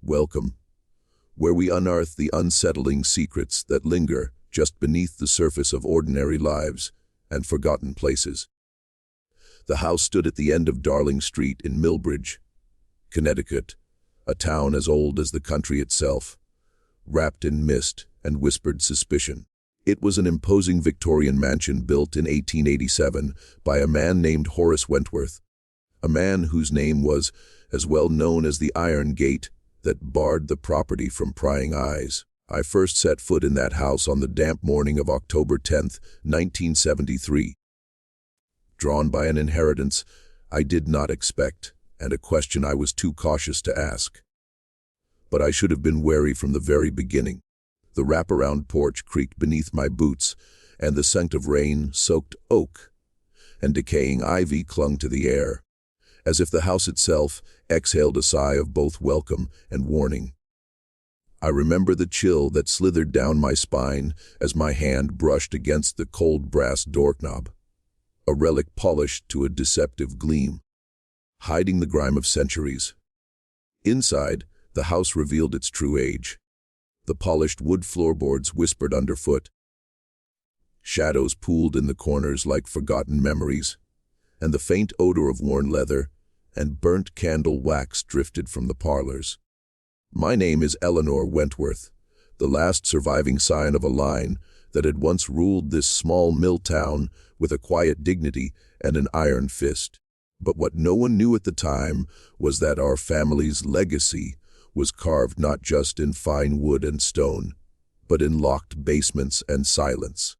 Welcome, where we unearth the unsettling secrets that linger just beneath the surface of ordinary lives and forgotten places. The house stood at the end of Darling Street in Millbridge, Connecticut, a town as old as the country itself, wrapped in mist and whispered suspicion. It was an imposing Victorian mansion built in 1887 by a man named Horace Wentworth, a man whose name was as well known as the Iron Gate that barred the property from prying eyes. I first set foot in that house on the damp morning of October 10th, 1973. Drawn by an inheritance I did not expect, and a question I was too cautious to ask. But I should have been wary from the very beginning. The wraparound porch creaked beneath my boots, and the scent of rain-soaked oak and decaying ivy clung to the air, as if the house itself exhaled a sigh of both welcome and warning. I remember the chill that slithered down my spine as my hand brushed against the cold brass doorknob, a relic polished to a deceptive gleam, hiding the grime of centuries. Inside, the house revealed its true age. The polished wood floorboards whispered underfoot. Shadows pooled in the corners like forgotten memories, and the faint odor of worn leather and burnt candle wax drifted from the parlors. My name is Eleanor Wentworth, the last surviving sign of a line that had once ruled this small mill town with a quiet dignity and an iron fist. But what no one knew at the time was that our family's legacy was carved not just in fine wood and stone, but in locked basements and silence.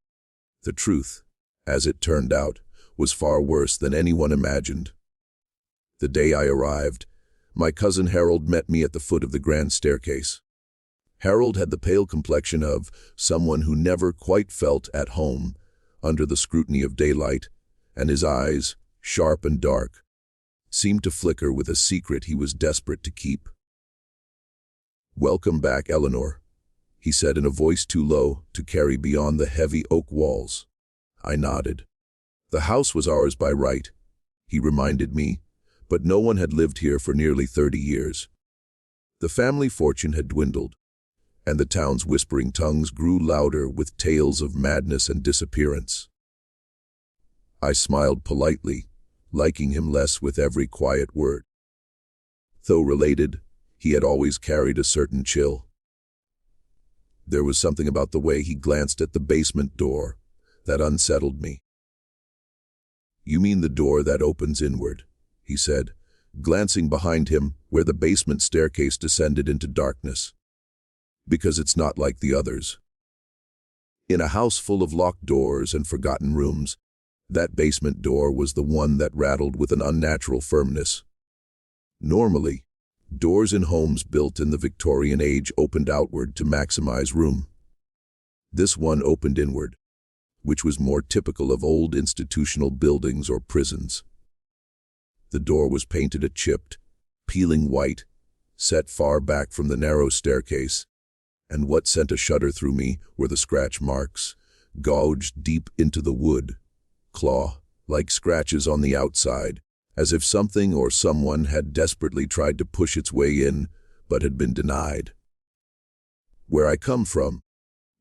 The truth, as it turned out, was far worse than anyone imagined. The day I arrived, my cousin Harold met me at the foot of the grand staircase. Harold had the pale complexion of someone who never quite felt at home under the scrutiny of daylight, and his eyes, sharp and dark, seemed to flicker with a secret he was desperate to keep. "Welcome back, Eleanor," he said in a voice too low to carry beyond the heavy oak walls. I nodded. The house was ours by right, he reminded me, but no one had lived here for nearly 30 years. The family fortune had dwindled, and the town's whispering tongues grew louder with tales of madness and disappearance. I smiled politely, liking him less with every quiet word. Though related, he had always carried a certain chill. There was something about the way he glanced at the basement door that unsettled me. "You mean the door that opens inward," he said, glancing behind him where the basement staircase descended into darkness. "Because it's not like the others. In a house full of locked doors and forgotten rooms, that basement door was the one that rattled with an unnatural firmness. Normally, doors in homes built in the Victorian age opened outward to maximize room. This one opened inward, which was more typical of old institutional buildings or prisons. The door was painted a chipped, peeling white, set far back from the narrow staircase, and what sent a shudder through me were the scratch marks, gouged deep into the wood, claw-like scratches on the outside, as if something or someone had desperately tried to push its way in, but had been denied. Where I come from,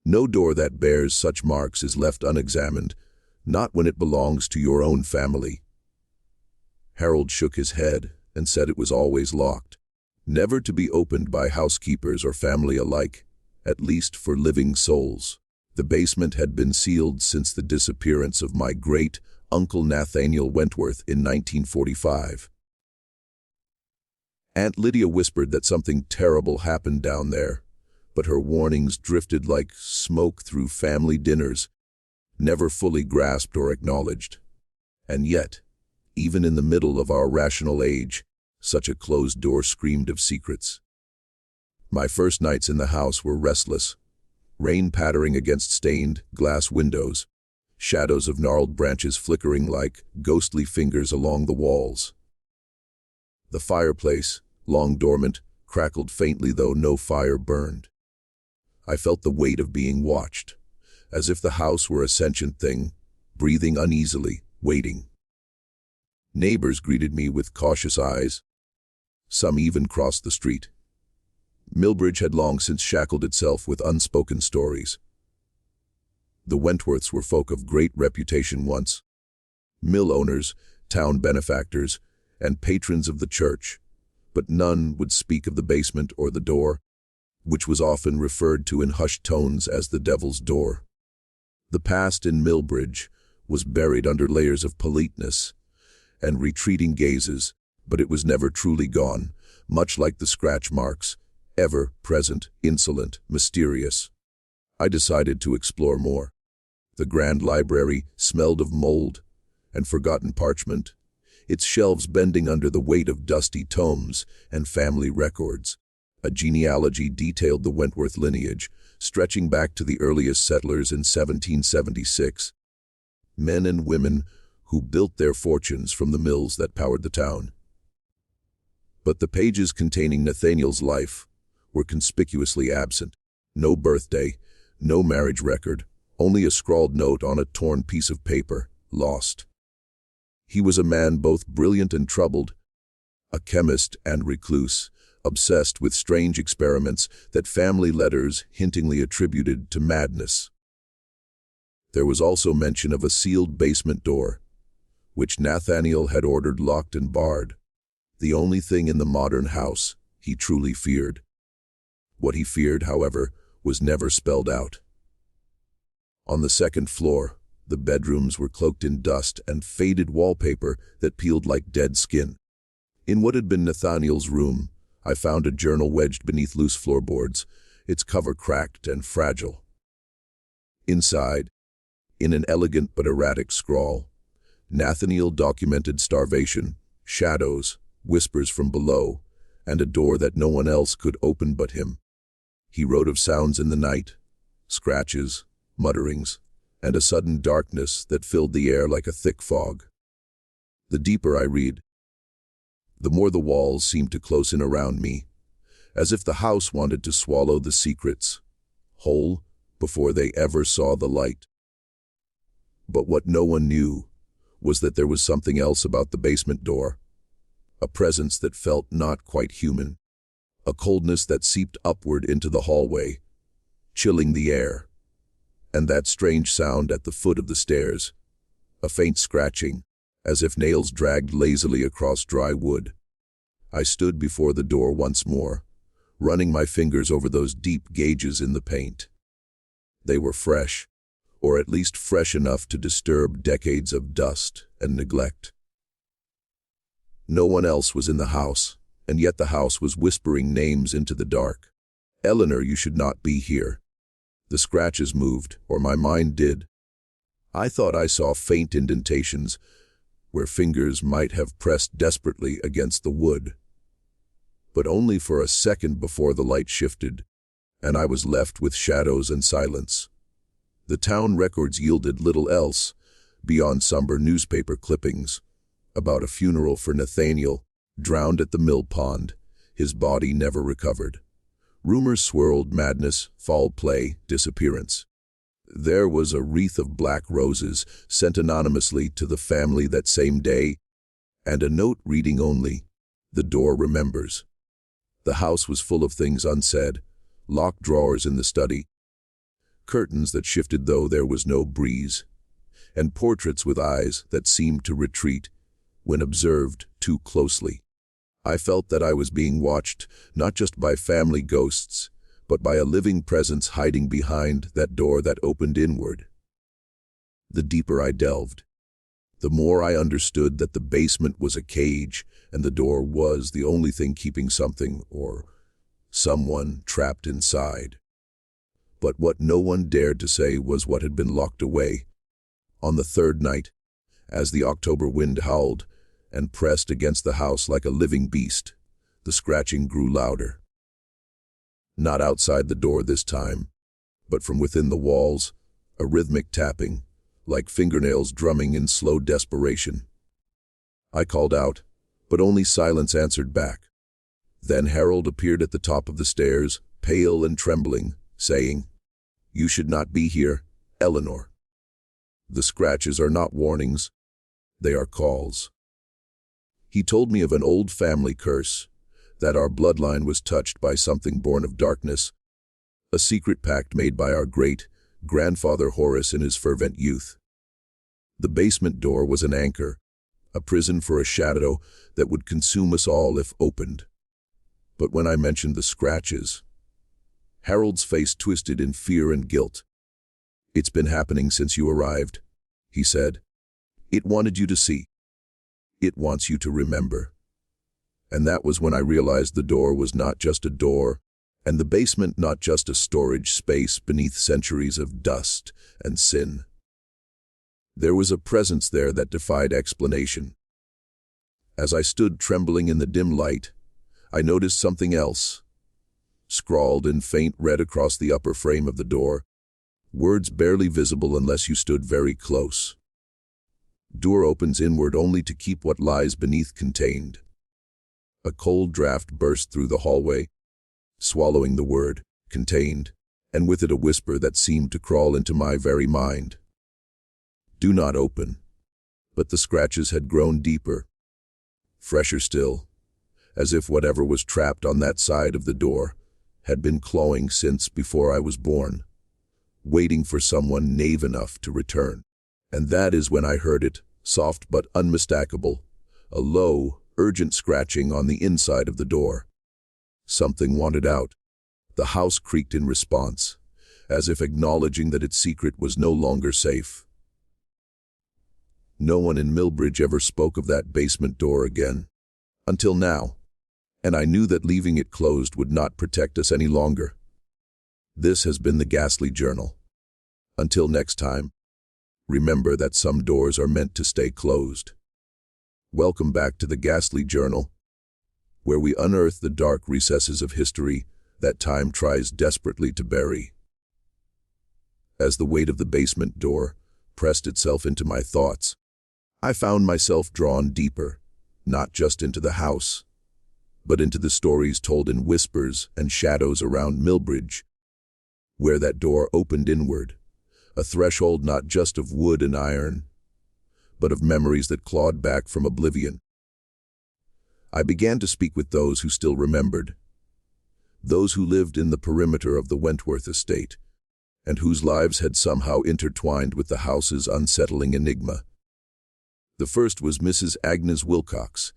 no door that bears such marks is left unexamined, not when it belongs to your own family." Harold shook his head and said it was always locked, never to be opened by housekeepers or family alike, at least for living souls. The basement had been sealed since the disappearance of my great-uncle Nathaniel Wentworth in 1945. Aunt Lydia whispered that something terrible happened down there, but her warnings drifted like smoke through family dinners, never fully grasped or acknowledged. And yet, even in the middle of our rational age, such a closed door screamed of secrets. My first nights in the house were restless, rain pattering against stained glass windows, shadows of gnarled branches flickering like ghostly fingers along the walls. The fireplace, long dormant, crackled faintly though no fire burned. I felt the weight of being watched, as if the house were a sentient thing, breathing uneasily, waiting. Neighbors greeted me with cautious eyes. Some even crossed the street. Millbridge had long since shackled itself with unspoken stories. The Wentworths were folk of great reputation once. Mill owners, town benefactors, and patrons of the church, but none would speak of the basement or the door, which was often referred to in hushed tones as the Devil's Door. The past in Millbridge was buried under layers of politeness and retreating gazes, but it was never truly gone, much like the scratch marks, ever present, insolent, mysterious. I decided to explore more. The grand library smelled of mold and forgotten parchment, its shelves bending under the weight of dusty tomes and family records. A genealogy detailed the Wentworth lineage, stretching back to the earliest settlers in 1776. Men and women who built their fortunes from the mills that powered the town. But the pages containing Nathaniel's life were conspicuously absent. No birthday, no marriage record, only a scrawled note on a torn piece of paper, lost. He was a man both brilliant and troubled, a chemist and recluse, obsessed with strange experiments that family letters hintingly attributed to madness. There was also mention of a sealed basement door, which Nathaniel had ordered locked and barred, the only thing in the modern house he truly feared. What he feared, however, was never spelled out. On the second floor, the bedrooms were cloaked in dust and faded wallpaper that peeled like dead skin. In what had been Nathaniel's room, I found a journal wedged beneath loose floorboards, its cover cracked and fragile. Inside, in an elegant but erratic scrawl, Nathaniel documented starvation, shadows, whispers from below, and a door that no one else could open but him. He wrote of sounds in the night, scratches, mutterings, and a sudden darkness that filled the air like a thick fog. The deeper I read, the more the walls seemed to close in around me, as if the house wanted to swallow the secrets, whole, before they ever saw the light. But what no one knew was that there was something else about the basement door, a presence that felt not quite human, a coldness that seeped upward into the hallway, chilling the air, and that strange sound at the foot of the stairs, a faint scratching, as if nails dragged lazily across dry wood. I stood before the door once more, running my fingers over those deep gauges in the paint. They were fresh, or at least fresh enough to disturb decades of dust and neglect. No one else was in the house, and yet the house was whispering names into the dark. "Eleanor, you should not be here." The scratches moved, or my mind did. I thought I saw faint indentations, where fingers might have pressed desperately against the wood. But only for a second before the light shifted, and I was left with shadows and silence. The town records yielded little else, beyond somber newspaper clippings, about a funeral for Nathaniel, drowned at the mill pond, his body never recovered. Rumors swirled: madness, foul play, disappearance. There was a wreath of black roses sent anonymously to the family that same day, and a note reading only, "The door remembers." The house was full of things unsaid, locked drawers in the study, curtains that shifted though there was no breeze, and portraits with eyes that seemed to retreat when observed too closely. I felt that I was being watched, not just by family ghosts, but by a living presence hiding behind that door that opened inward. The deeper I delved, the more I understood that the basement was a cage, and the door was the only thing keeping something or someone trapped inside. But what no one dared to say was what had been locked away. On the third night, as the October wind howled and pressed against the house like a living beast, the scratching grew louder. Not outside the door this time, but from within the walls, a rhythmic tapping, like fingernails drumming in slow desperation. I called out, but only silence answered back. Then Harold appeared at the top of the stairs, pale and trembling, saying, "You should not be here, Eleanor. The scratches are not warnings, they are calls." He told me of an old family curse, that our bloodline was touched by something born of darkness, a secret pact made by our great-grandfather Horace in his fervent youth. The basement door was an anchor, a prison for a shadow that would consume us all if opened. But when I mentioned the scratches, Harold's face twisted in fear and guilt. "It's been happening since you arrived," he said. "It wanted you to see. It wants you to remember." And that was when I realized the door was not just a door, and the basement not just a storage space beneath centuries of dust and sin. There was a presence there that defied explanation. As I stood trembling in the dim light, I noticed something else. Scrawled in faint red across the upper frame of the door, words barely visible unless you stood very close. "Door opens inward only to keep what lies beneath contained." A cold draft burst through the hallway, swallowing the word, "contained," and with it a whisper that seemed to crawl into my very mind. "Do not open." But the scratches had grown deeper, fresher still, as if whatever was trapped on that side of the door had been clawing since before I was born, waiting for someone knave enough to return. And that is when I heard it, soft but unmistakable, a low, urgent scratching on the inside of the door. Something wanted out. The house creaked in response, as if acknowledging that its secret was no longer safe. No one in Millbridge ever spoke of that basement door again, until now, and I knew that leaving it closed would not protect us any longer. This has been the Ghastly Journal. Until next time, remember that some doors are meant to stay closed. Welcome back to the Ghastly Journal, where we unearth the dark recesses of history that time tries desperately to bury. As the weight of the basement door pressed itself into my thoughts, I found myself drawn deeper, not just into the house, but into the stories told in whispers and shadows around Millbridge, where that door opened inward, a threshold not just of wood and iron, but of memories that clawed back from oblivion. I began to speak with those who still remembered, those who lived in the perimeter of the Wentworth estate, and whose lives had somehow intertwined with the house's unsettling enigma. The first was Mrs. Agnes Wilcox,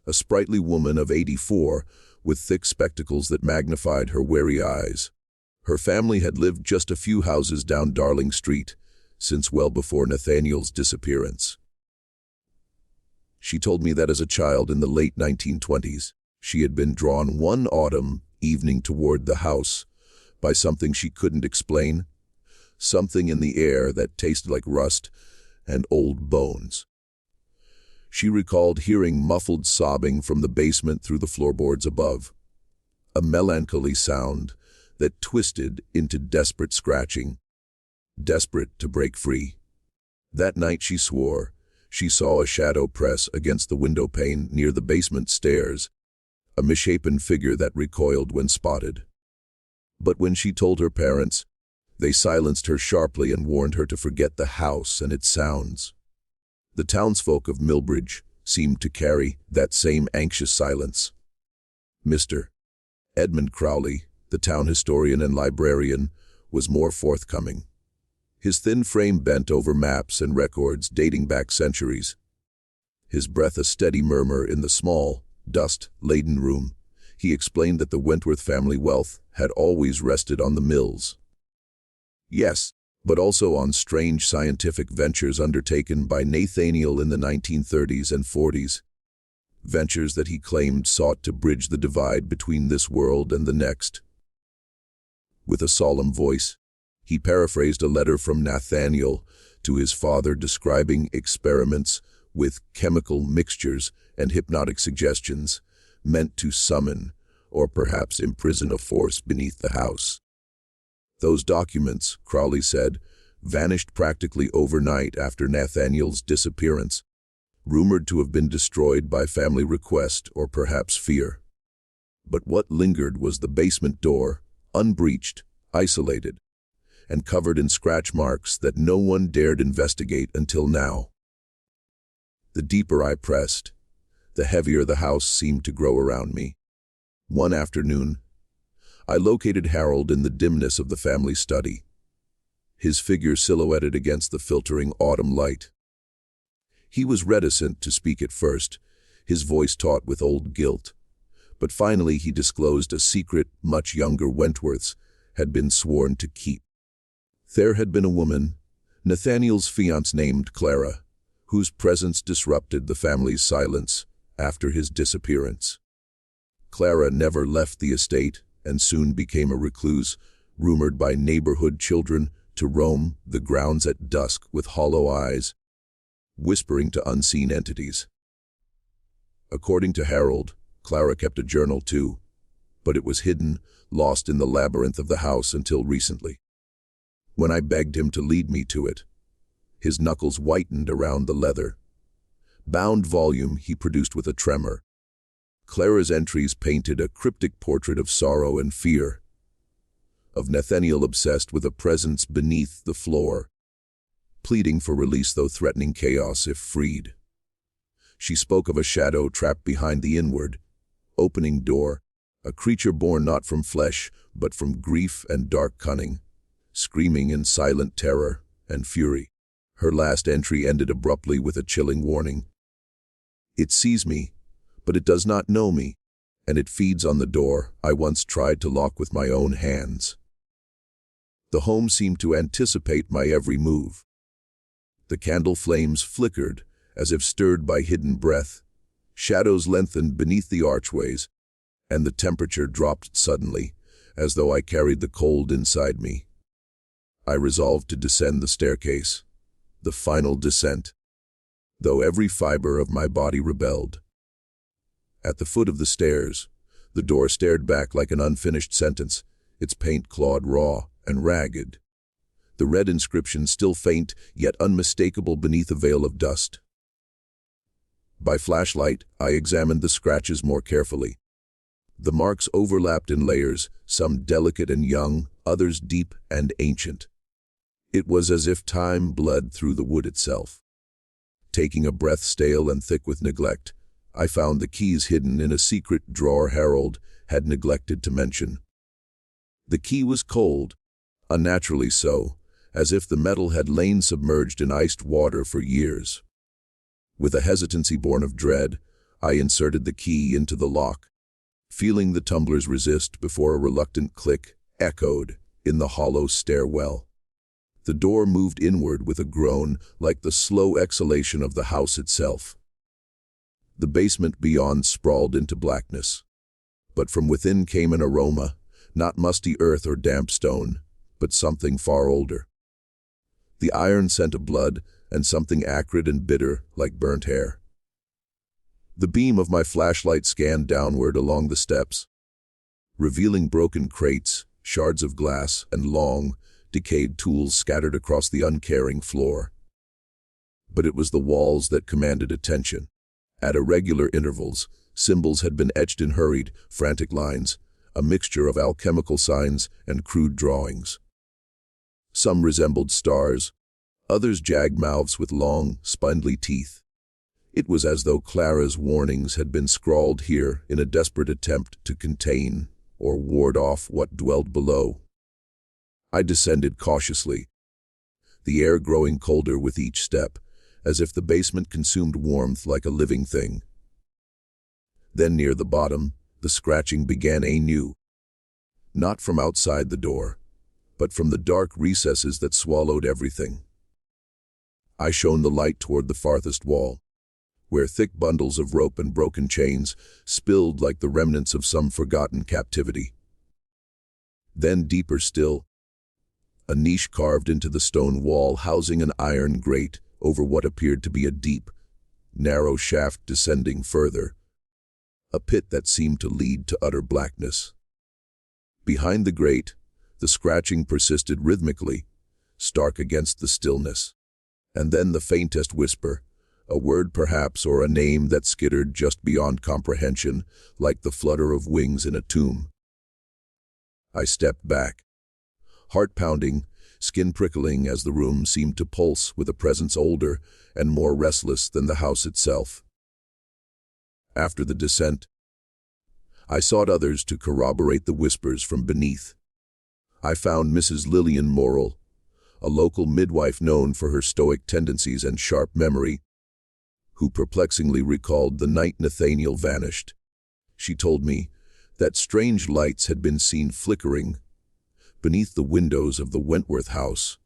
a sprightly woman of 84 with thick spectacles that magnified her wary eyes. Her family had lived just a few houses down Darling Street since well before Nathaniel's disappearance. She told me that as a child in the late 1920s, she had been drawn one autumn evening toward the house by something she couldn't explain, something in the air that tasted like rust and old bones. She recalled hearing muffled sobbing from the basement through the floorboards above, a melancholy sound that twisted into desperate scratching, desperate to break free. That night she swore she saw a shadow press against the window pane near the basement stairs, a misshapen figure that recoiled when spotted. But when she told her parents, they silenced her sharply and warned her to forget the house and its sounds. The townsfolk of Millbridge seemed to carry that same anxious silence. Mr. Edmund Crowley, the town historian and librarian, was more forthcoming. His thin frame bent over maps and records dating back centuries. His breath a steady murmur in the small, dust-laden room, he explained that the Wentworth family wealth had always rested on the mills. Yes, but also on strange scientific ventures undertaken by Nathaniel in the 1930s and 40s, ventures that he claimed sought to bridge the divide between this world and the next. With a solemn voice, he paraphrased a letter from Nathaniel to his father describing experiments with chemical mixtures and hypnotic suggestions meant to summon or perhaps imprison a force beneath the house. Those documents, Crowley said, vanished practically overnight after Nathaniel's disappearance, rumored to have been destroyed by family request or perhaps fear. But what lingered was the basement door, unbreached, isolated, and covered in scratch marks that no one dared investigate until now. The deeper I pressed, the heavier the house seemed to grow around me. One afternoon, I located Harold in the dimness of the family study, his figure silhouetted against the filtering autumn light. He was reticent to speak at first, his voice taut with old guilt, but finally he disclosed a secret much younger Wentworths had been sworn to keep. There had been a woman, Nathaniel's fiancée named Clara, whose presence disrupted the family's silence after his disappearance. Clara never left the estate and soon became a recluse, rumored by neighborhood children to roam the grounds at dusk with hollow eyes, whispering to unseen entities. According to Harold, Clara kept a journal too, but it was hidden, lost in the labyrinth of the house until recently. When I begged him to lead me to it, his knuckles whitened around the leather. Bound volume he produced with a tremor. Clara's entries painted a cryptic portrait of sorrow and fear, of Nathaniel obsessed with a presence beneath the floor, pleading for release though threatening chaos if freed. She spoke of a shadow trapped behind the inward, opening door, a creature born not from flesh, but from grief and dark cunning, screaming in silent terror and fury. Her last entry ended abruptly with a chilling warning. It sees me, but it does not know me, and it feeds on the door I once tried to lock with my own hands. The home seemed to anticipate my every move. The candle flames flickered, as if stirred by hidden breath. Shadows lengthened beneath the archways, and the temperature dropped suddenly, as though I carried the cold inside me. I resolved to descend the staircase, the final descent, though every fiber of my body rebelled. At the foot of the stairs, the door stared back like an unfinished sentence, its paint clawed raw and ragged, the red inscription still faint yet unmistakable beneath a veil of dust. By flashlight, I examined the scratches more carefully. The marks overlapped in layers, some delicate and young, others deep and ancient. It was as if time bled through the wood itself. Taking a breath stale and thick with neglect, I found the keys hidden in a secret drawer Harold had neglected to mention. The key was cold, unnaturally so, as if the metal had lain submerged in iced water for years. With a hesitancy born of dread, I inserted the key into the lock, feeling the tumblers resist before a reluctant click echoed in the hollow stairwell. The door moved inward with a groan like the slow exhalation of the house itself. The basement beyond sprawled into blackness, but from within came an aroma, not musty earth or damp stone, but something far older. The iron scent of blood and something acrid and bitter like burnt hair. The beam of my flashlight scanned downward along the steps, revealing broken crates, shards of glass, and long, decayed tools scattered across the uncaring floor. But it was the walls that commanded attention. At irregular intervals, symbols had been etched in hurried, frantic lines, a mixture of alchemical signs and crude drawings. Some resembled stars, others jagged mouths with long, spindly teeth. It was as though Clara's warnings had been scrawled here in a desperate attempt to contain or ward off what dwelled below. I descended cautiously, the air growing colder with each step, as if the basement consumed warmth like a living thing. Then near the bottom, the scratching began anew, not from outside the door, but from the dark recesses that swallowed everything. I shone the light toward the farthest wall, where thick bundles of rope and broken chains spilled like the remnants of some forgotten captivity. Then deeper still, a niche carved into the stone wall housing an iron grate over what appeared to be a deep, narrow shaft descending further, a pit that seemed to lead to utter blackness. Behind the grate, the scratching persisted rhythmically, stark against the stillness. And then the faintest whisper, a word perhaps or a name that skittered just beyond comprehension, like the flutter of wings in a tomb. I stepped back, heart pounding, skin prickling as the room seemed to pulse with a presence older and more restless than the house itself. After the descent, I sought others to corroborate the whispers from beneath. I found Mrs. Lillian Morrill, a local midwife known for her stoic tendencies and sharp memory, who perplexingly recalled the night Nathaniel vanished. She told me that strange lights had been seen flickering beneath the windows of the Wentworth house,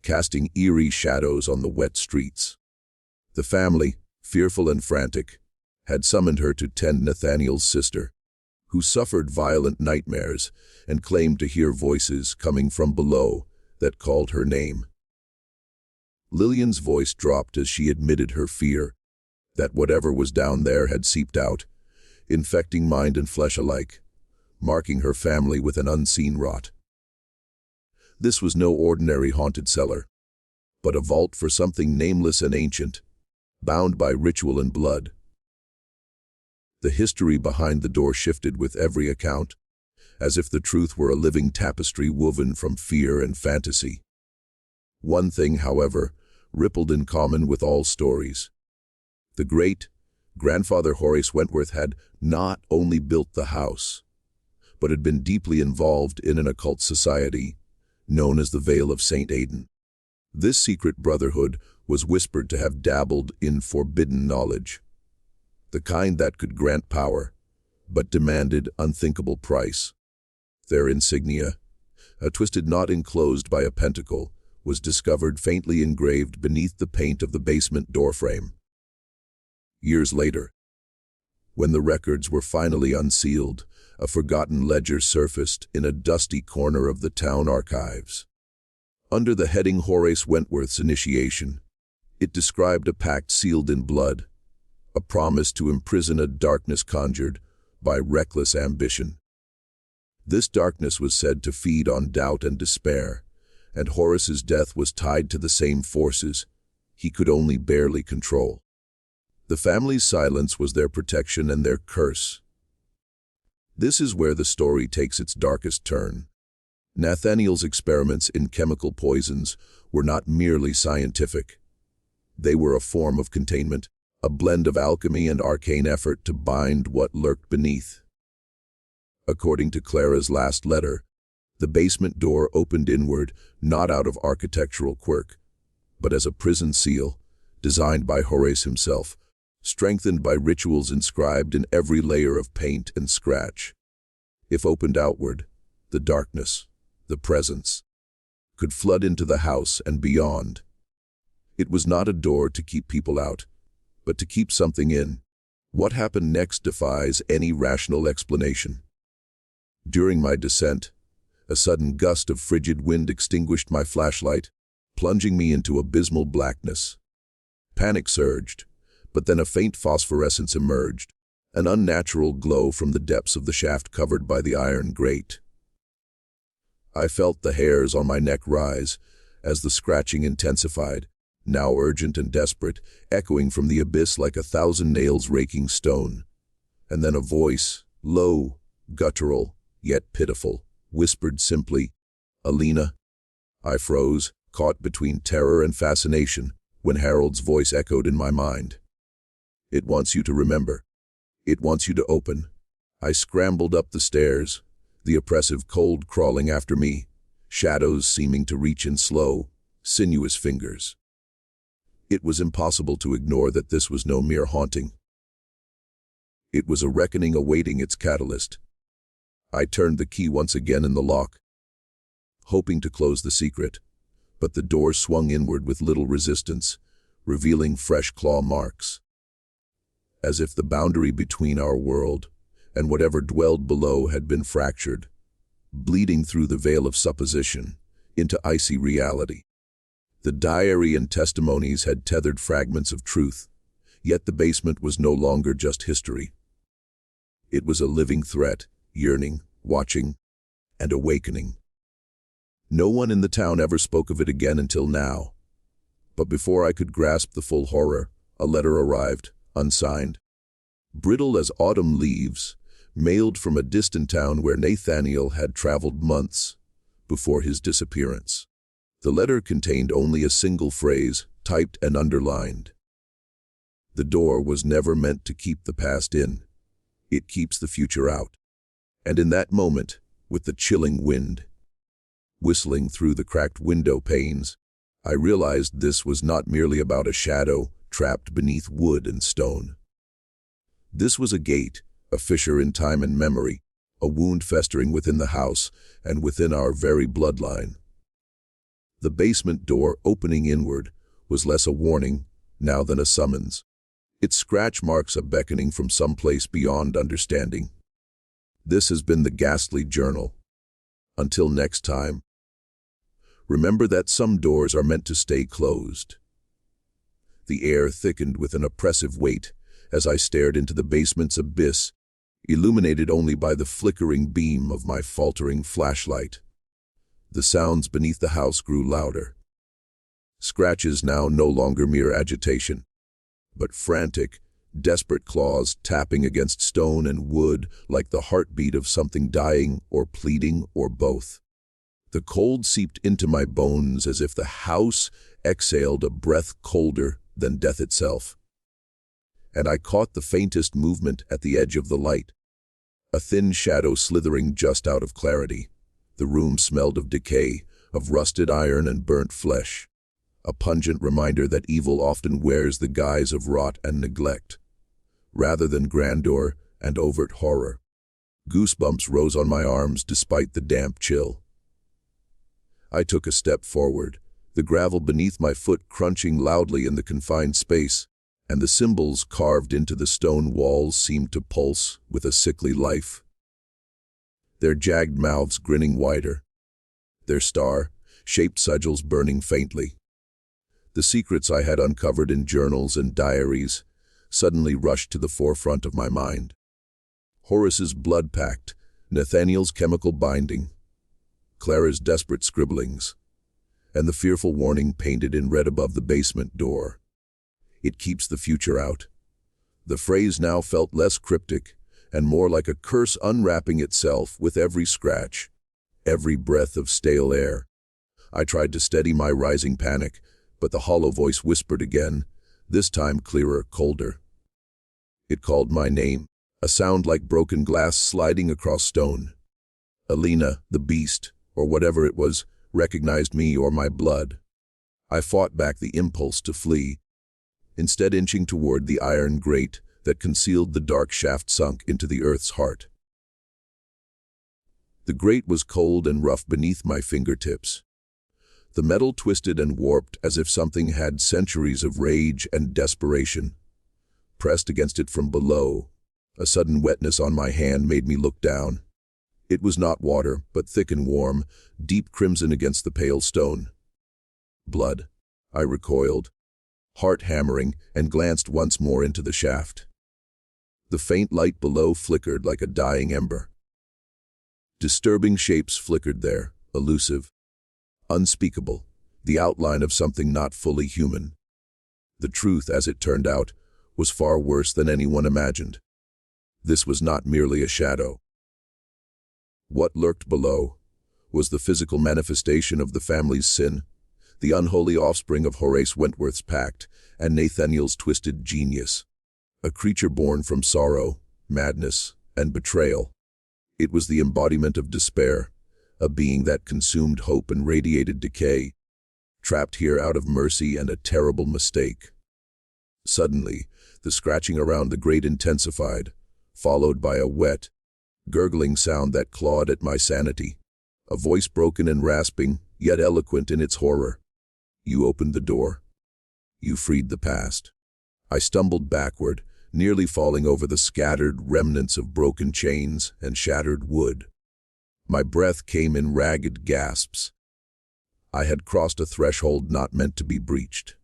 casting eerie shadows on the wet streets. The family, fearful and frantic, had summoned her to tend Nathaniel's sister, who suffered violent nightmares and claimed to hear voices coming from below that called her name. Lillian's voice dropped as she admitted her fear that whatever was down there had seeped out, infecting mind and flesh alike, marking her family with an unseen rot. This was no ordinary haunted cellar, but a vault for something nameless and ancient, bound by ritual and blood. The history behind the door shifted with every account, as if the truth were a living tapestry woven from fear and fantasy. One thing, however, rippled in common with all stories. The great-grandfather Horace Wentworth had not only built the house, but had been deeply involved in an occult society known as the Vale of St. Aidan. This secret brotherhood was whispered to have dabbled in forbidden knowledge, the kind that could grant power, but demanded unthinkable price. Their insignia, a twisted knot enclosed by a pentacle, was discovered faintly engraved beneath the paint of the basement doorframe. Years later, when the records were finally unsealed, a forgotten ledger surfaced in a dusty corner of the town archives. Under the heading Horace Wentworth's initiation, it described a pact sealed in blood, a promise to imprison a darkness conjured by reckless ambition. This darkness was said to feed on doubt and despair, and Horace's death was tied to the same forces he could only barely control. The family's silence was their protection and their curse. This is where the story takes its darkest turn. Nathaniel's experiments in chemical poisons were not merely scientific. They were a form of containment, a blend of alchemy and arcane effort to bind what lurked beneath. According to Clara's last letter, the basement door opened inward, not out of architectural quirk, but as a prison seal, designed by Horace himself, strengthened by rituals inscribed in every layer of paint and scratch. If opened outward, the darkness, the presence, could flood into the house and beyond. It was not a door to keep people out, but to keep something in. What happened next defies any rational explanation. During my descent, a sudden gust of frigid wind extinguished my flashlight, plunging me into abysmal blackness. Panic surged, but then a faint phosphorescence emerged, an unnatural glow from the depths of the shaft covered by the iron grate. I felt the hairs on my neck rise as the scratching intensified, now urgent and desperate, echoing from the abyss like 1,000 nails raking stone. And then a voice, low, guttural, yet pitiful, whispered simply, "Alina." I froze, caught between terror and fascination, when Harold's voice echoed in my mind. "It wants you to remember. It wants you to open." I scrambled up the stairs, the oppressive cold crawling after me, shadows seeming to reach in slow, sinuous fingers. It was impossible to ignore that this was no mere haunting. It was a reckoning awaiting its catalyst. I turned the key once again in the lock, hoping to close the secret, but the door swung inward with little resistance, revealing fresh claw marks. As if the boundary between our world and whatever dwelled below had been fractured, bleeding through the veil of supposition into icy reality. The diary and testimonies had tethered fragments of truth, yet the basement was no longer just history. It was a living threat, yearning, watching, and awakening. No one in the town ever spoke of it again until now. But before I could grasp the full horror, a letter arrived, unsigned, brittle as autumn leaves, mailed from a distant town where Nathaniel had traveled months before his disappearance. The letter contained only a single phrase, typed and underlined. "The door was never meant to keep the past in. It keeps the future out." And in that moment, with the chilling wind whistling through the cracked window panes, I realized this was not merely about a shadow trapped beneath wood and stone. This was a gate, a fissure in time and memory, a wound festering within the house and within our very bloodline. The basement door opening inward was less a warning now than a summons, its scratch marks a beckoning from someplace beyond understanding. This has been the Ghastly Journal. Until next time, remember that some doors are meant to stay closed. The air thickened with an oppressive weight as I stared into the basement's abyss, illuminated only by the flickering beam of my faltering flashlight. The sounds beneath the house grew louder. Scratches now no longer mere agitation, but frantic, desperate claws tapping against stone and wood like the heartbeat of something dying or pleading or both. The cold seeped into my bones as if the house exhaled a breath colder than death itself. And I caught the faintest movement at the edge of the light, a thin shadow slithering just out of clarity. The room smelled of decay, of rusted iron and burnt flesh, a pungent reminder that evil often wears the guise of rot and neglect, rather than grandeur and overt horror. Goosebumps rose on my arms despite the damp chill. I took a step forward, the gravel beneath my foot crunching loudly in the confined space, and the symbols carved into the stone walls seemed to pulse with a sickly life. Their jagged mouths grinning wider, their star-shaped sigils burning faintly. The secrets I had uncovered in journals and diaries suddenly rushed to the forefront of my mind. Horace's blood pact, Nathaniel's chemical binding, Clara's desperate scribblings, and the fearful warning painted in red above the basement door. "It keeps the future out." The phrase now felt less cryptic and more like a curse unwrapping itself with every scratch, every breath of stale air. I tried to steady my rising panic, but the hollow voice whispered again, this time clearer, colder. It called my name, a sound like broken glass sliding across stone. Alina, the beast, or whatever it was, recognized me or my blood. I fought back the impulse to flee, instead inching toward the iron grate that concealed the dark shaft sunk into the earth's heart. The grate was cold and rough beneath my fingertips. The metal twisted and warped as if something had centuries of rage and desperation. Pressed against it from below, a sudden wetness on my hand made me look down. It was not water, but thick and warm, deep crimson against the pale stone. Blood. I recoiled, heart hammering, and glanced once more into the shaft. The faint light below flickered like a dying ember. Disturbing shapes flickered there, elusive, unspeakable, the outline of something not fully human. The truth, as it turned out, was far worse than anyone imagined. This was not merely a shadow. What lurked below was the physical manifestation of the family's sin, the unholy offspring of Horace Wentworth's pact and Nathaniel's twisted genius. A creature born from sorrow, madness, and betrayal. It was the embodiment of despair, a being that consumed hope and radiated decay, trapped here out of mercy and a terrible mistake. Suddenly, the scratching around the grate intensified, followed by a wet, gurgling sound that clawed at my sanity. A voice broken and rasping, yet eloquent in its horror. "You opened the door. You freed the past." I stumbled backward, nearly falling over the scattered remnants of broken chains and shattered wood. My breath came in ragged gasps. I had crossed a threshold not meant to be breached.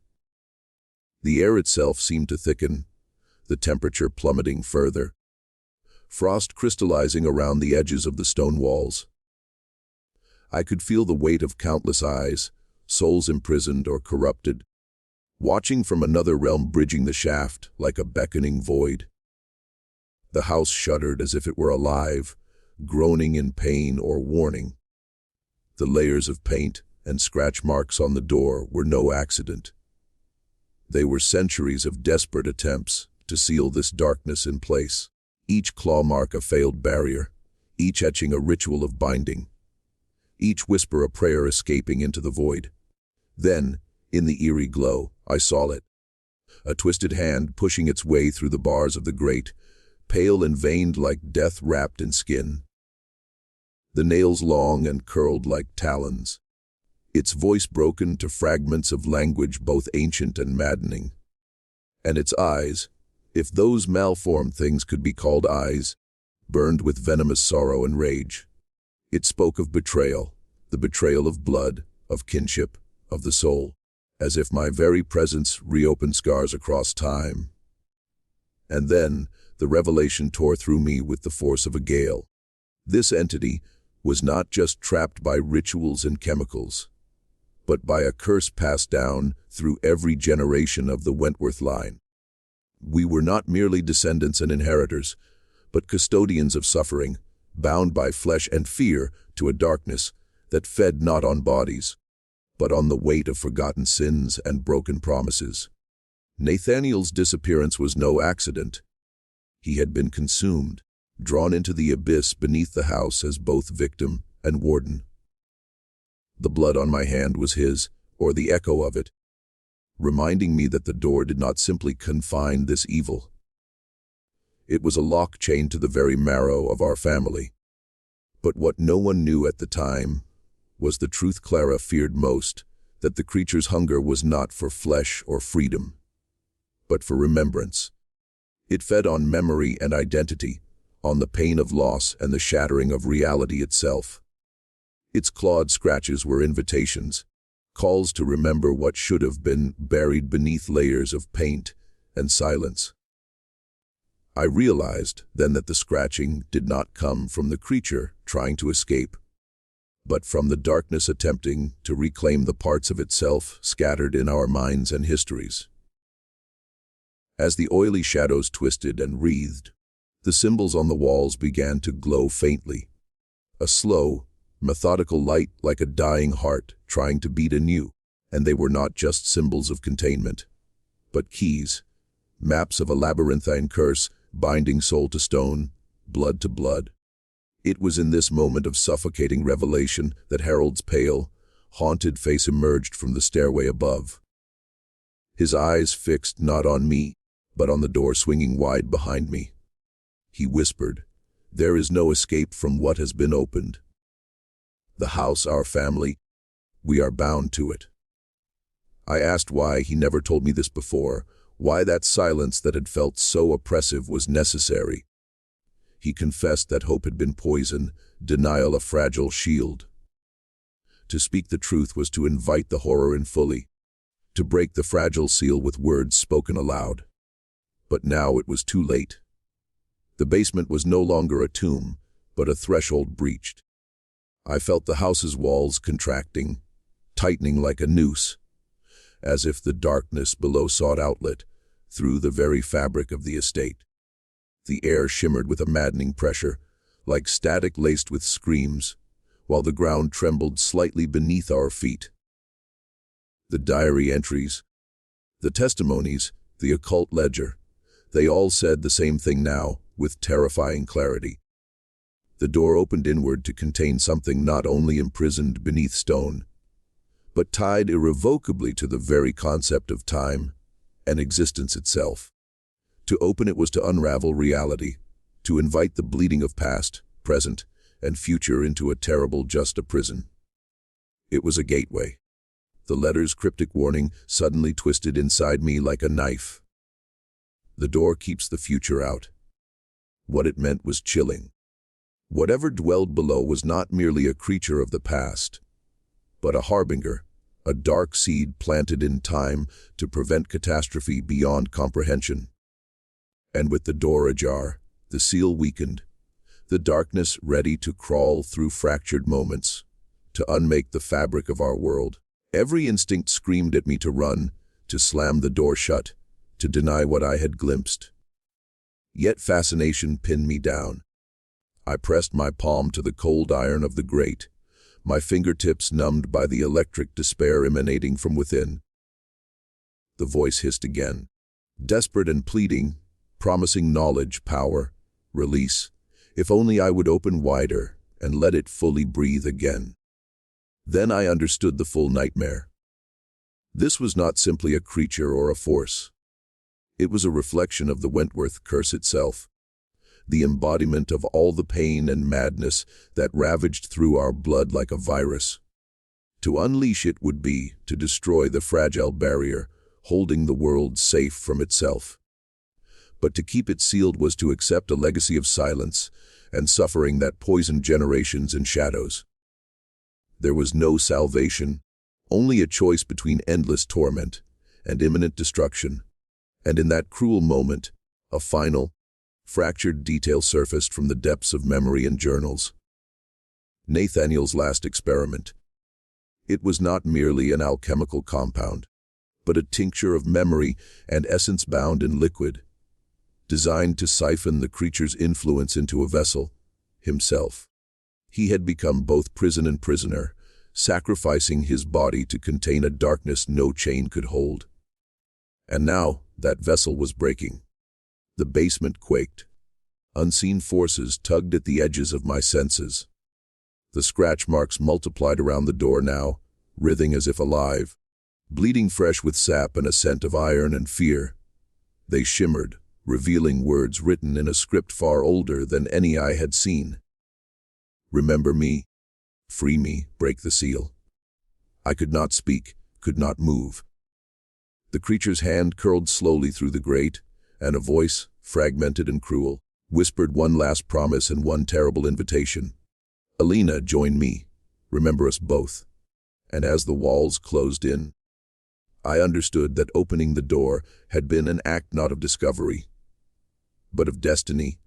The air itself seemed to thicken, the temperature plummeting further, frost crystallizing around the edges of the stone walls. I could feel the weight of countless eyes, souls imprisoned or corrupted, watching from another realm bridging the shaft like a beckoning void. The house shuddered as if it were alive, groaning in pain or warning. The layers of paint and scratch marks on the door were no accident. They were centuries of desperate attempts to seal this darkness in place, each claw mark a failed barrier, each etching a ritual of binding, each whisper a prayer escaping into the void. Then, in the eerie glow, I saw it. A twisted hand pushing its way through the bars of the grate, pale and veined like death wrapped in skin. The nails long and curled like talons. Its voice broken to fragments of language both ancient and maddening. And its eyes, if those malformed things could be called eyes, burned with venomous sorrow and rage. It spoke of betrayal, the betrayal of blood, of kinship, of the soul, as if my very presence reopened scars across time. And then, the revelation tore through me with the force of a gale. This entity was not just trapped by rituals and chemicals, but by a curse passed down through every generation of the Wentworth line. We were not merely descendants and inheritors, but custodians of suffering, bound by flesh and fear to a darkness that fed not on bodies, but on the weight of forgotten sins and broken promises. Nathaniel's disappearance was no accident. He had been consumed, drawn into the abyss beneath the house as both victim and warden. The blood on my hand was his, or the echo of it, reminding me that the door did not simply confine this evil. It was a lock chained to the very marrow of our family. But what no one knew at the time was the truth Clara feared most, that the creature's hunger was not for flesh or freedom, but for remembrance. It fed on memory and identity, on the pain of loss and the shattering of reality itself. Its clawed scratches were invitations, calls to remember what should have been buried beneath layers of paint and silence. I realized then that the scratching did not come from the creature trying to escape, but from the darkness attempting to reclaim the parts of itself scattered in our minds and histories. As the oily shadows twisted and wreathed, the symbols on the walls began to glow faintly, a slow, methodical light like a dying heart trying to beat anew, and they were not just symbols of containment, but keys, maps of a labyrinthine curse binding soul to stone, blood to blood. It was in this moment of suffocating revelation that Harold's pale, haunted face emerged from the stairway above. His eyes fixed not on me, but on the door swinging wide behind me. He whispered, "There is no escape from what has been opened. The house, our family, we are bound to it." I asked why he never told me this before, why that silence that had felt so oppressive was necessary. He confessed that hope had been poison, denial a fragile shield. To speak the truth was to invite the horror in fully, to break the fragile seal with words spoken aloud. But now it was too late. The basement was no longer a tomb, but a threshold breached. I felt the house's walls contracting, tightening like a noose, as if the darkness below sought outlet through the very fabric of the estate. The air shimmered with a maddening pressure, like static laced with screams, while the ground trembled slightly beneath our feet. The diary entries, the testimonies, the occult ledger, they all said the same thing now, with terrifying clarity. The door opened inward to contain something not only imprisoned beneath stone, but tied irrevocably to the very concept of time and existence itself. To open it was to unravel reality, to invite the bleeding of past, present, and future into a terrible just a prison. It was a gateway. The letter's cryptic warning suddenly twisted inside me like a knife. The door keeps the future out. What it meant was chilling. Whatever dwelled below was not merely a creature of the past, but a harbinger, a dark seed planted in time to prevent catastrophe beyond comprehension. And with the door ajar, the seal weakened, the darkness ready to crawl through fractured moments, to unmake the fabric of our world. Every instinct screamed at me to run, to slam the door shut, to deny what I had glimpsed. Yet fascination pinned me down. I pressed my palm to the cold iron of the grate, my fingertips numbed by the electric despair emanating from within. The voice hissed again, desperate and pleading, promising knowledge, power, release. If only I would open wider and let it fully breathe again. Then I understood the full nightmare. This was not simply a creature or a force. It was a reflection of the Wentworth curse itself, the embodiment of all the pain and madness that ravaged through our blood like a virus. To unleash it would be to destroy the fragile barrier holding the world safe from itself. But to keep it sealed was to accept a legacy of silence and suffering that poisoned generations in shadows. There was no salvation, only a choice between endless torment and imminent destruction. And in that cruel moment, a final, fractured detail surfaced from the depths of memory and journals. Nathaniel's last experiment. It was not merely an alchemical compound, but a tincture of memory and essence bound in liquid, designed to siphon the creature's influence into a vessel, himself. He had become both prison and prisoner, sacrificing his body to contain a darkness no chain could hold. And now, that vessel was breaking. The basement quaked. Unseen forces tugged at the edges of my senses. The scratch marks multiplied around the door now, writhing as if alive, bleeding fresh with sap and a scent of iron and fear. They shimmered, revealing words written in a script far older than any I had seen. Remember me, free me, break the seal. I could not speak, could not move. The creature's hand curled slowly through the grate, and a voice, fragmented and cruel, whispered one last promise and one terrible invitation. Alina, join me. Remember us both. And as the walls closed in, I understood that opening the door had been an act not of discovery, but of destiny,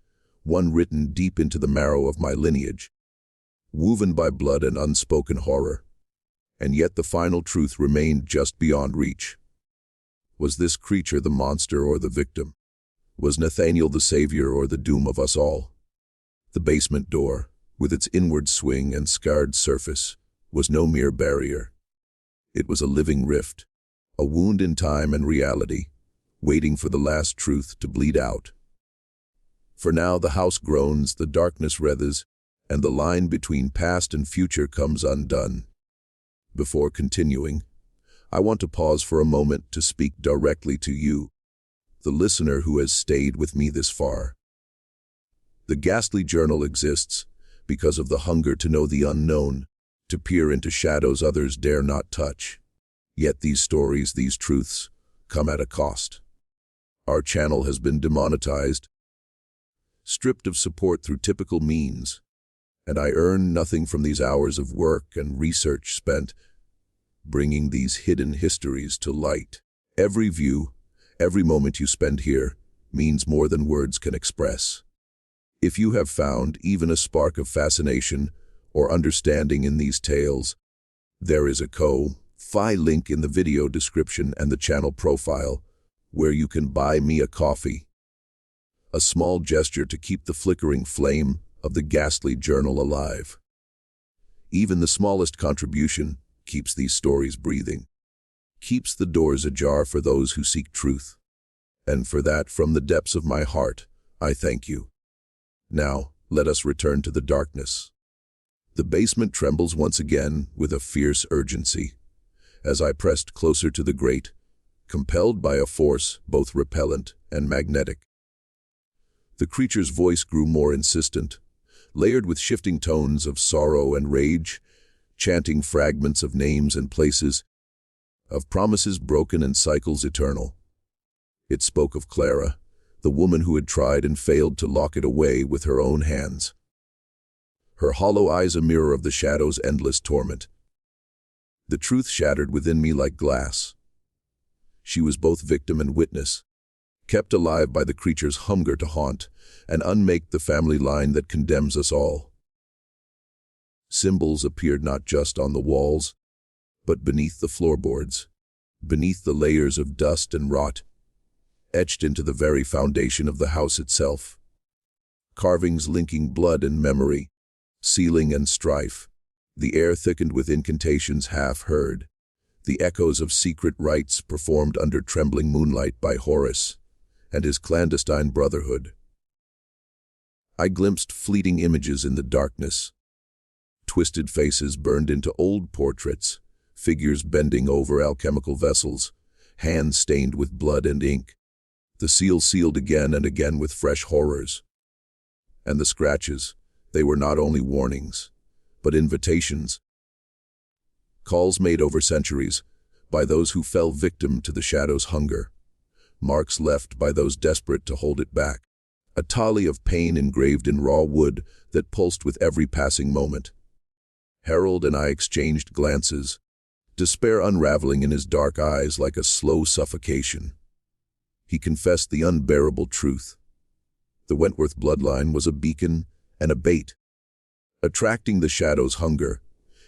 one written deep into the marrow of my lineage, woven by blood and unspoken horror. And yet the final truth remained just beyond reach. Was this creature the monster or the victim? Was Nathaniel the savior or the doom of us all? The basement door, with its inward swing and scarred surface, was no mere barrier. It was a living rift, a wound in time and reality, waiting for the last truth to bleed out. For now the house groans, the darkness writhes, and the line between past and future comes undone. Before continuing, I want to pause for a moment to speak directly to you, the listener who has stayed with me this far. The Ghastly Journal exists because of the hunger to know the unknown, to peer into shadows others dare not touch. Yet these stories, these truths, come at a cost. Our channel has been demonetized, stripped of support through typical means, and I earn nothing from these hours of work and research spent bringing these hidden histories to light. Every view, every moment you spend here, means more than words can express. If you have found even a spark of fascination or understanding in these tales, there is a Ko-Fi link in the video description and the channel profile where you can buy me a coffee. A small gesture to keep the flickering flame of the Ghastly Journal alive. Even the smallest contribution keeps these stories breathing, keeps the doors ajar for those who seek truth. And for that, from the depths of my heart, I thank you. Now, let us return to the darkness. The basement trembles once again with a fierce urgency, as I pressed closer to the grate, compelled by a force both repellent and magnetic. The creature's voice grew more insistent, layered with shifting tones of sorrow and rage, chanting fragments of names and places, of promises broken and cycles eternal. It spoke of Clara, the woman who had tried and failed to lock it away with her own hands. Her hollow eyes a mirror of the shadow's endless torment. The truth shattered within me like glass. She was both victim and witness, kept alive by the creature's hunger to haunt and unmake the family line that condemns us all. Symbols appeared not just on the walls, but beneath the floorboards, beneath the layers of dust and rot, etched into the very foundation of the house itself. Carvings linking blood and memory, sealing and strife. The air thickened with incantations half heard, the echoes of secret rites performed under trembling moonlight by Horus and his clandestine brotherhood. I glimpsed fleeting images in the darkness. Twisted faces burned into old portraits, figures bending over alchemical vessels, hands stained with blood and ink. The seal sealed again and again with fresh horrors. And the scratches, they were not only warnings, but invitations. Calls made over centuries, by those who fell victim to the shadow's hunger. Marks left by those desperate to hold it back. A tally of pain engraved in raw wood that pulsed with every passing moment. Harold and I exchanged glances, despair unraveling in his dark eyes like a slow suffocation. He confessed the unbearable truth. The Wentworth bloodline was a beacon and a bait, attracting the shadow's hunger,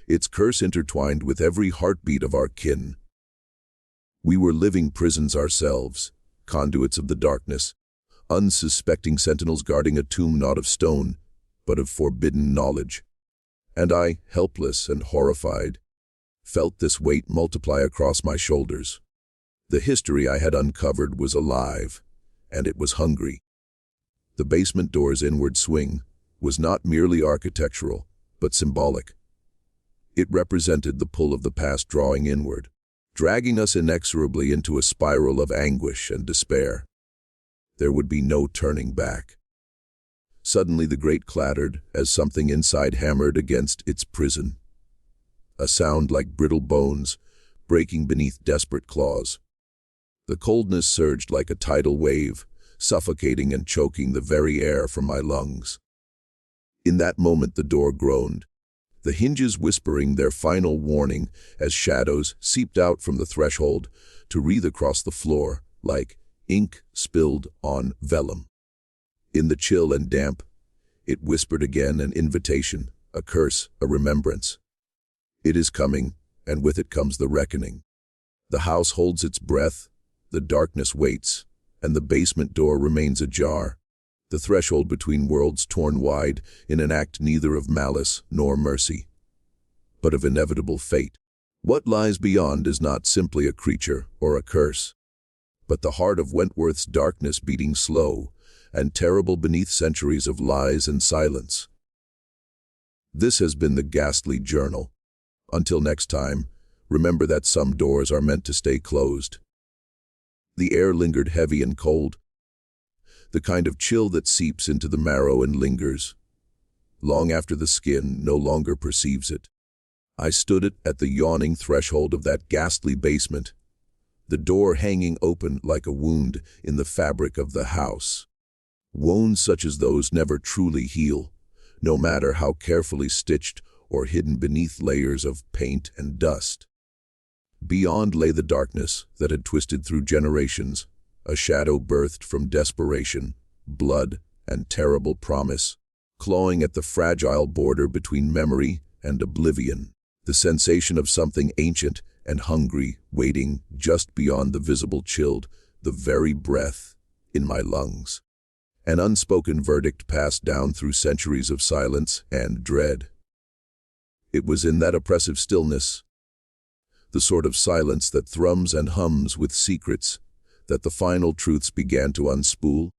its curse intertwined with every heartbeat of our kin. We were living prisons ourselves, conduits of the darkness, unsuspecting sentinels guarding a tomb not of stone, but of forbidden knowledge. And I, helpless and horrified, felt this weight multiply across my shoulders. The history I had uncovered was alive, and it was hungry. The basement door's inward swing was not merely architectural, but symbolic. It represented the pull of the past drawing inward, dragging us inexorably into a spiral of anguish and despair. There would be no turning back. Suddenly the grate clattered as something inside hammered against its prison. A sound like brittle bones breaking beneath desperate claws. The coldness surged like a tidal wave, suffocating and choking the very air from my lungs. In that moment the door groaned, the hinges whispering their final warning as shadows seeped out from the threshold to wreathe across the floor like ink spilled on vellum. In the chill and damp, it whispered again an invitation, a curse, a remembrance. It is coming, and with it comes the reckoning. The house holds its breath, the darkness waits, and the basement door remains ajar, the threshold between worlds torn wide in an act neither of malice nor mercy, but of inevitable fate. What lies beyond is not simply a creature or a curse, but the heart of Wentworth's darkness beating slow and terrible beneath centuries of lies and silence. This has been the Ghastly Journal. Until next time, remember that some doors are meant to stay closed. The air lingered heavy and cold, the kind of chill that seeps into the marrow and lingers, long after the skin no longer perceives it. I stood at the yawning threshold of that ghastly basement, the door hanging open like a wound in the fabric of the house. Wounds such as those never truly heal, no matter how carefully stitched or hidden beneath layers of paint and dust. Beyond lay the darkness that had twisted through generations, a shadow birthed from desperation, blood, and terrible promise, clawing at the fragile border between memory and oblivion. The sensation of something ancient and hungry waiting just beyond the visible chilled the very breath in my lungs. An unspoken verdict passed down through centuries of silence and dread. It was in that oppressive stillness, the sort of silence that thrums and hums with secrets, that the final truths began to unspool,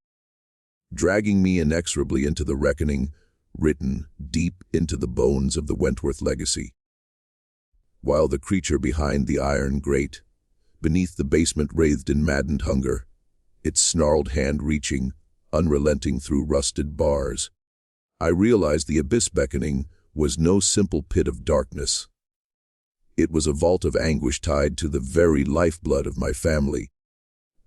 dragging me inexorably into the reckoning written deep into the bones of the Wentworth legacy. While the creature behind the iron grate, beneath the basement writhed in maddened hunger, its snarled hand reaching, unrelenting through rusted bars, I realized the abyss beckoning was no simple pit of darkness. It was a vault of anguish tied to the very lifeblood of my family,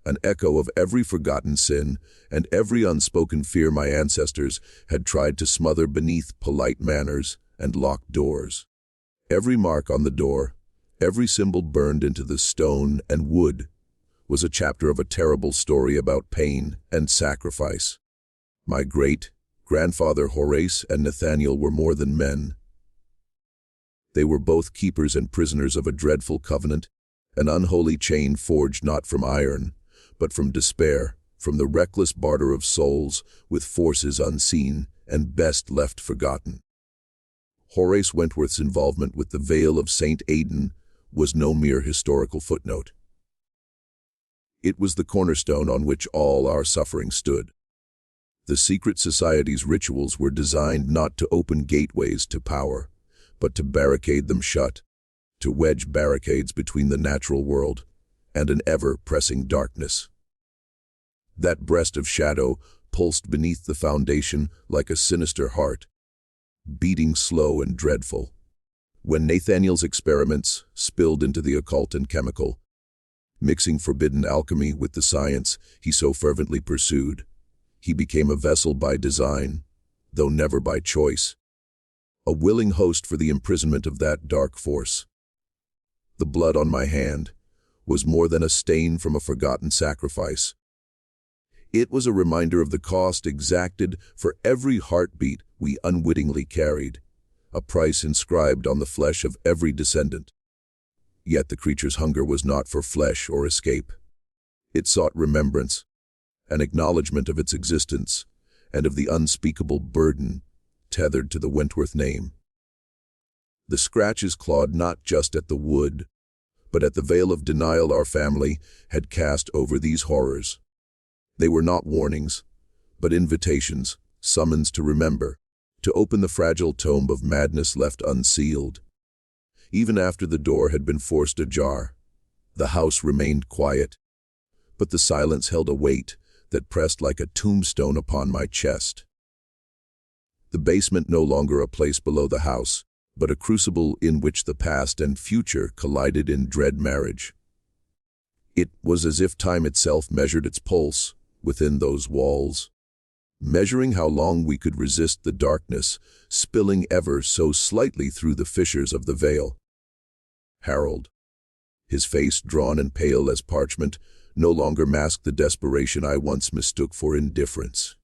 an echo of every forgotten sin and every unspoken fear my ancestors had tried to smother beneath polite manners and locked doors. Every mark on the door, every symbol burned into the stone and wood, was a chapter of a terrible story about pain and sacrifice. My great-grandfather Horace and Nathaniel were more than men. They were both keepers and prisoners of a dreadful covenant, an unholy chain forged not from iron, but from despair, from the reckless barter of souls with forces unseen and best left forgotten. Horace Wentworth's involvement with the Vale of St. Aidan was no mere historical footnote. It was the cornerstone on which all our suffering stood. The secret society's rituals were designed not to open gateways to power, but to barricade them shut, to wedge barricades between the natural world and an ever-pressing darkness. That breast of shadow pulsed beneath the foundation like a sinister heart, beating slow and dreadful. When Nathaniel's experiments spilled into the occult and chemical, mixing forbidden alchemy with the science he so fervently pursued, he became a vessel by design, though never by choice, a willing host for the imprisonment of that dark force. The blood on my hand was more than a stain from a forgotten sacrifice. It was a reminder of the cost exacted for every heartbeat we unwittingly carried, a price inscribed on the flesh of every descendant. Yet the creature's hunger was not for flesh or escape. It sought remembrance, an acknowledgement of its existence, and of the unspeakable burden tethered to the Wentworth name. The scratches clawed not just at the wood, but at the veil of denial our family had cast over these horrors. They were not warnings, but invitations, summons to remember, to open the fragile tomb of madness left unsealed. Even after the door had been forced ajar, the house remained quiet, but the silence held a weight that pressed like a tombstone upon my chest. The basement no longer a place below the house, but a crucible in which the past and future collided in dread marriage. It was as if time itself measured its pulse within those walls, measuring how long we could resist the darkness, spilling ever so slightly through the fissures of the veil. Harold, his face drawn and pale as parchment, no longer masked the desperation I once mistook for indifference.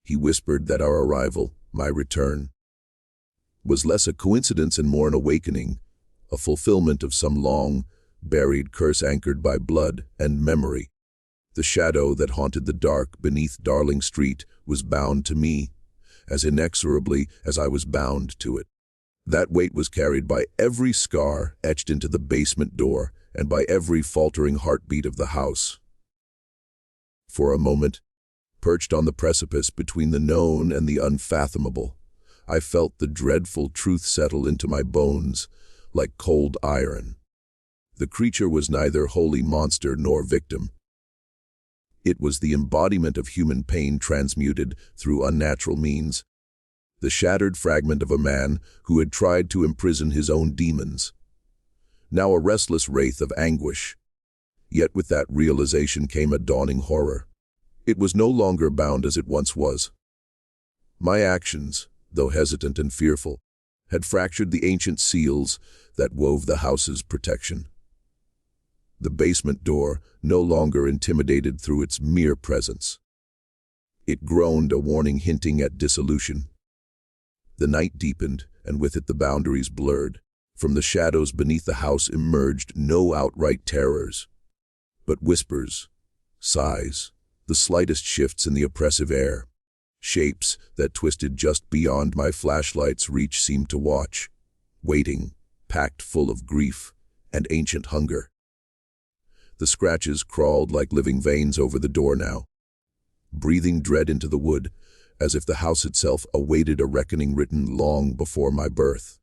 He whispered that our arrival, my return, was less a coincidence and more an awakening, a fulfillment of some long, buried curse anchored by blood and memory. The shadow that haunted the dark beneath Darling Street was bound to me, as inexorably as I was bound to it. That weight was carried by every scar etched into the basement door and by every faltering heartbeat of the house. For a moment, perched on the precipice between the known and the unfathomable, I felt the dreadful truth settle into my bones like cold iron. The creature was neither holy monster nor victim. It was the embodiment of human pain transmuted through unnatural means, the shattered fragment of a man who had tried to imprison his own demons, now a restless wraith of anguish. Yet with that realization came a dawning horror. It was no longer bound as it once was. My actions, though hesitant and fearful, had fractured the ancient seals that wove the house's protection. The basement door no longer intimidated through its mere presence. It groaned, a warning hinting at dissolution. The night deepened, and with it the boundaries blurred. From the shadows beneath the house emerged no outright terrors, but whispers, sighs, the slightest shifts in the oppressive air. Shapes that twisted just beyond my flashlight's reach seemed to watch, waiting, packed full of grief and ancient hunger. The scratches crawled like living veins over the door now, breathing dread into the wood, as if the house itself awaited a reckoning written long before my birth.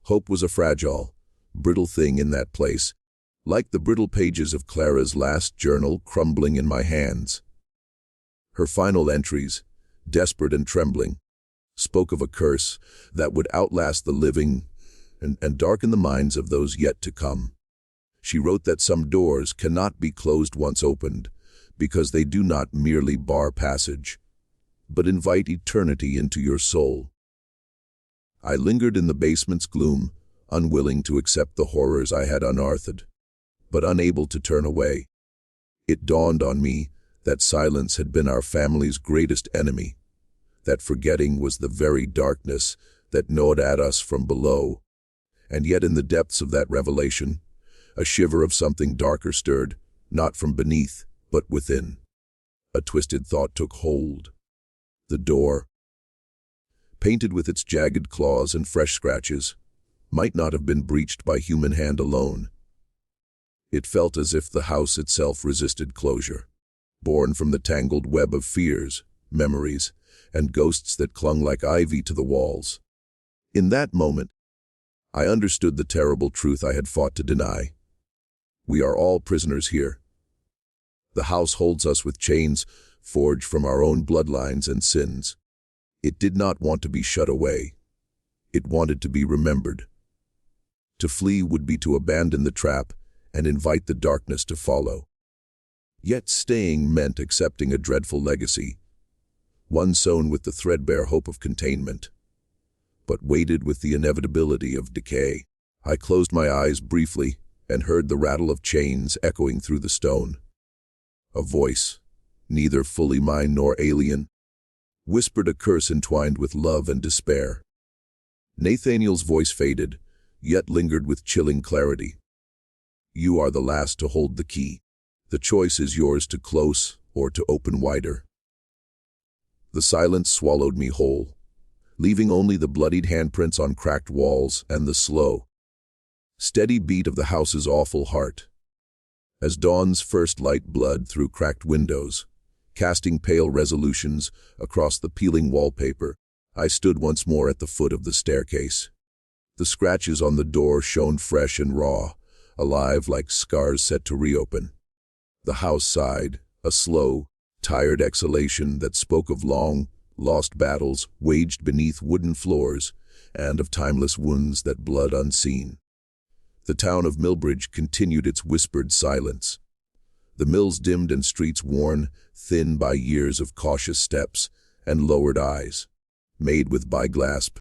Hope was a fragile, brittle thing in that place, like the brittle pages of Clara's last journal crumbling in my hands. Her final entries, desperate and trembling, spoke of a curse that would outlast the living and darken the minds of those yet to come. She wrote that some doors cannot be closed once opened, because they do not merely bar passage, but invite eternity into your soul. I lingered in the basement's gloom, unwilling to accept the horrors I had unearthed, but unable to turn away. It dawned on me that silence had been our family's greatest enemy, that forgetting was the very darkness that gnawed at us from below. And yet in the depths of that revelation, a shiver of something darker stirred, not from beneath, but within. A twisted thought took hold. The door, painted with its jagged claws and fresh scratches, might not have been breached by human hand alone. It felt as if the house itself resisted closure. born from the tangled web of fears, memories, and ghosts that clung like ivy to the walls. In that moment, I understood the terrible truth I had fought to deny. We are all prisoners here. The house holds us with chains forged from our own bloodlines and sins. It did not want to be shut away. It wanted to be remembered. To flee would be to abandon the trap and invite the darkness to follow. Yet staying meant accepting a dreadful legacy, one sown with the threadbare hope of containment, but weighted with the inevitability of decay. I closed my eyes briefly and heard the rattle of chains echoing through the stone. A voice, neither fully mine nor alien, whispered a curse entwined with love and despair. Nathaniel's voice faded, yet lingered with chilling clarity. You are the last to hold the key. The choice is yours to close or to open wider. The silence swallowed me whole, leaving only the bloodied handprints on cracked walls and the slow, steady beat of the house's awful heart. As dawn's first light bled through cracked windows, casting pale resolutions across the peeling wallpaper, I stood once more at the foot of the staircase. The scratches on the door shone fresh and raw, alive like scars set to reopen. The house sighed, a slow, tired exhalation that spoke of long, lost battles waged beneath wooden floors and of timeless wounds that bled unseen. The town of Millbridge continued its whispered silence. The mills dimmed and streets worn thin by years of cautious steps and lowered eyes, made with by-grasp